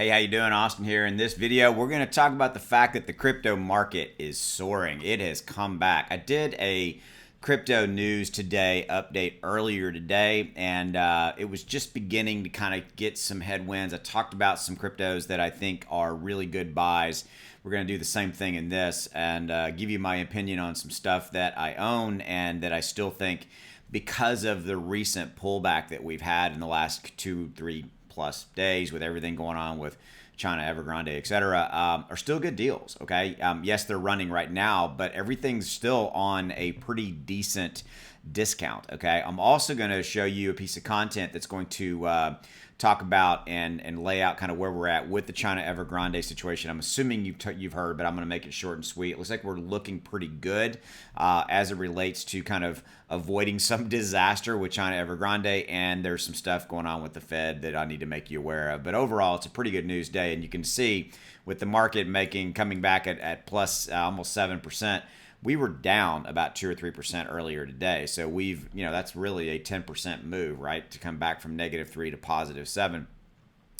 Hey, how you doing? Austin here. In this video, we're going to talk about the fact that the crypto market is soaring. It has come back. I did a crypto news today update earlier today, and it was just beginning to kind of get some headwinds. I talked about some cryptos that I think are really good buys. We're going to do the same thing in this and give you my opinion on some stuff that I own and that I still think, because of the recent pullback that we've had in the last 2-3 plus days with everything going on with China, Evergrande, etc., are still good deals. Okay, yes, they're running right now, but everything's still on a pretty decent discount. Okay, I'm also going to show you a piece of content that's going to talk about and lay out kind of where we're at with the China Evergrande situation. I'm assuming you've heard, but I'm going to make it short and sweet. It looks like we're looking pretty good as it relates to kind of avoiding some disaster with China Evergrande, and there's some stuff going on with the Fed that I need to make you aware of. But overall, it's a pretty good news day, and you can see with the market coming back at plus almost 7%. We were down about 2 or 3% earlier today. So that's really a 10% move, right? To come back from -3 to +7,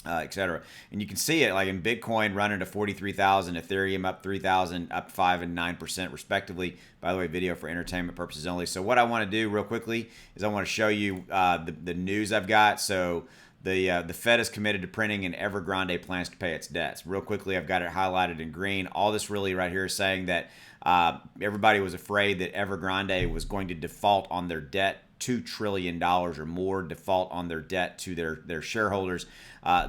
etc. And you can see it like in Bitcoin running to 43,000, Ethereum up 3,000, up 5 and 9% respectively. By the way, video for entertainment purposes only. So what I want to do real quickly is I want to show you the news I've got. So the Fed is committed to printing, and Evergrande plans to pay its debts. Real quickly, I've got it highlighted in green. All this really right here is saying that everybody was afraid that Evergrande was going to default on their debt, $2 trillion or more default on their debt to their shareholders.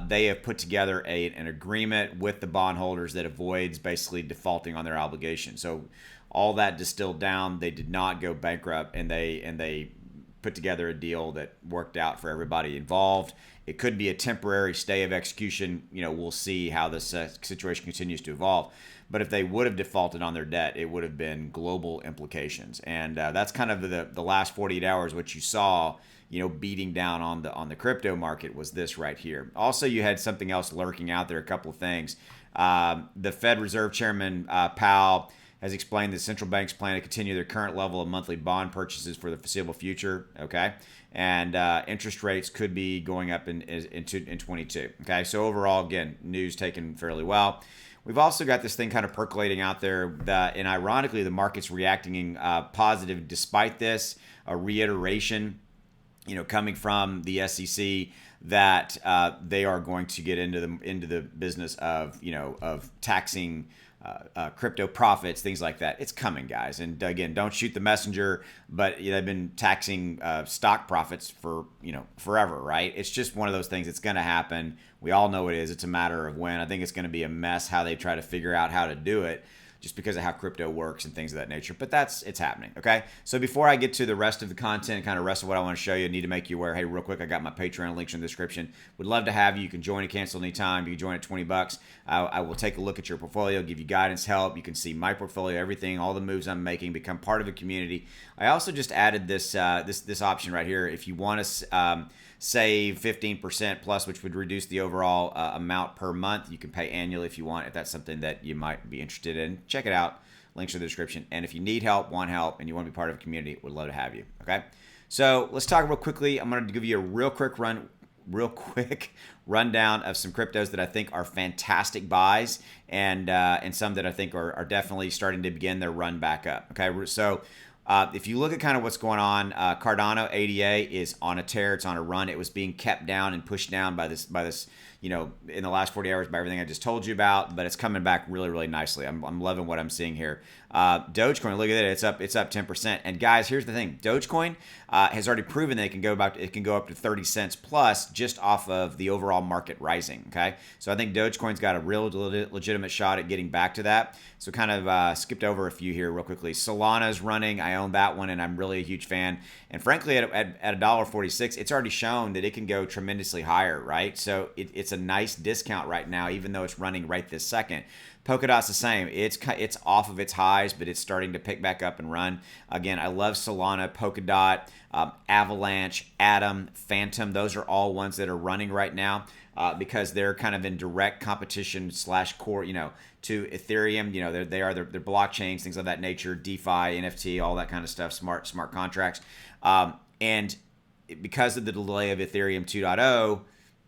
They have put together an agreement with the bondholders that avoids basically defaulting on their obligation. So all that distilled down, they did not go bankrupt, and they put together a deal that worked out for everybody involved. It could be a temporary stay of execution. We'll see how this situation continues to evolve. But if they would have defaulted on their debt, it would have been global implications. And that's kind of the last 48 hours. What you saw, beating down on the crypto market was this right here. Also, you had something else lurking out there, a couple of things. The Fed Reserve Chairman Powell has explained that central banks plan to continue their current level of monthly bond purchases for the foreseeable future. Okay, and interest rates could be going up in 22. Okay, so overall, again, news taken fairly well. We've also got this thing kind of percolating out there and ironically, the market's reacting positive despite this. A reiteration, coming from the SEC that they are going to get into the business of taxing crypto profits, things like that. It's coming, guys. And again, don't shoot the messenger, but they've been taxing stock profits for forever, right? It's just one of those things. It's going to happen. We all know it is. It's a matter of when. I think it's going to be a mess how they try to figure out how to do it, just because of how crypto works and things of that nature. But it's happening, okay? So before I get to the rest of the content, kind of rest of what I want to show you, I need to make you aware, hey, real quick, I got my Patreon links in the description. Would love to have you. You can join and cancel anytime. You can join at $20. I will take a look at your portfolio, give you guidance, help. You can see my portfolio, everything, all the moves I'm making, become part of a community. I also just added this option right here. If you want to save 15% plus, which would reduce the overall amount per month. You can pay annually if you want, if that's something that you might be interested in. Check it out. Links in the description. And if you need help, want help, and you want to be part of a community, would love to have you. Okay? So let's talk real quickly. I'm going to give you a real quick rundown of some cryptos that I think are fantastic buys, and some that I think are definitely starting to begin their run back up. Okay? So if you look at kind of what's going on, Cardano ADA is on a tear. It's on a run. It was being kept down and pushed down by this, in the last 40 hours by everything I just told you about, but it's coming back really, really nicely. I'm loving what I'm seeing here. Dogecoin, look at it. It's up 10%. And guys, here's the thing. Dogecoin has already proven that it can go up to 30 cents plus just off of the overall market rising. Okay, so I think Dogecoin's got a real legitimate shot at getting back to that. So kind of skipped over a few here real quickly. Solana's running. I own that one, and I'm really a huge fan. And frankly, at $1.46, it's already shown that it can go tremendously higher, right? So it's a nice discount right now, even though it's running right this second. Polkadot's the same. It's off of its highs, but it's starting to pick back up and run. Again, I love Solana, Polkadot, Avalanche, Atom, Phantom. Those are all ones that are running right now because they're kind of in direct competition / core, to Ethereum. They're blockchains, things of that nature, DeFi, NFT, all that kind of stuff, smart contracts. And because of the delay of Ethereum 2.0,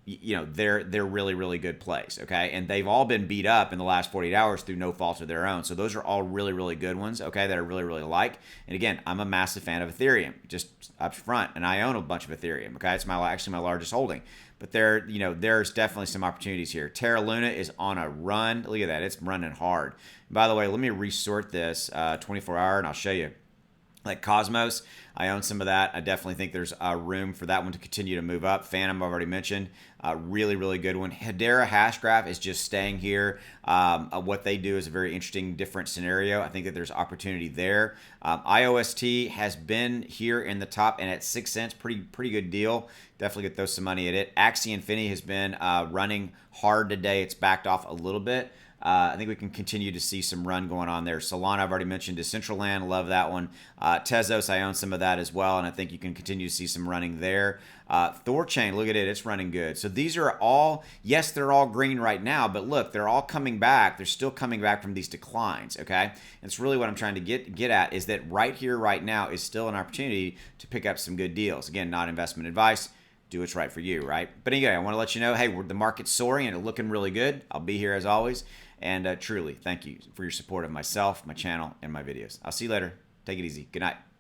they're really good plays, okay? And they've all been beat up in the last 48 hours through no fault of their own. So those are all really good ones, okay, that I really like. And again, I'm a massive fan of Ethereum, just up front, and I own a bunch of Ethereum, okay? It's actually my largest holding. But there's definitely some opportunities here. Terra Luna is on a run. Look at that, it's running hard. By the way, let me resort this 24 hour, and I'll show you. Like Cosmos, I own some of that. I definitely think there's room for that one to continue to move up. Phantom, I've already mentioned, really good one. Hedera Hashgraph is just staying here. What they do is a very interesting, different scenario. I think that there's opportunity there. IOST has been here in the top and at 6 cents, pretty good deal. Definitely get those some money at it. Axie Infinity has been running hard today. It's backed off a little bit. I think we can continue to see some run going on there. Solana, I've already mentioned. Decentraland, love that one. Tezos, I own some of that as well, and I think you can continue to see some running there. Thorchain, look at it. It's running good. So these are all, yes, they're all green right now, but look, they're all coming back. They're still coming back from these declines, okay? And it's really what I'm trying to get at is that right here, right now is still an opportunity to pick up some good deals. Again, not investment advice. Do what's right for you, right? But anyway, I want to let you know, hey, the market's soaring and it's looking really good. I'll be here as always. And truly, thank you for your support of myself, my channel, and my videos. I'll see you later. Take it easy. Good night.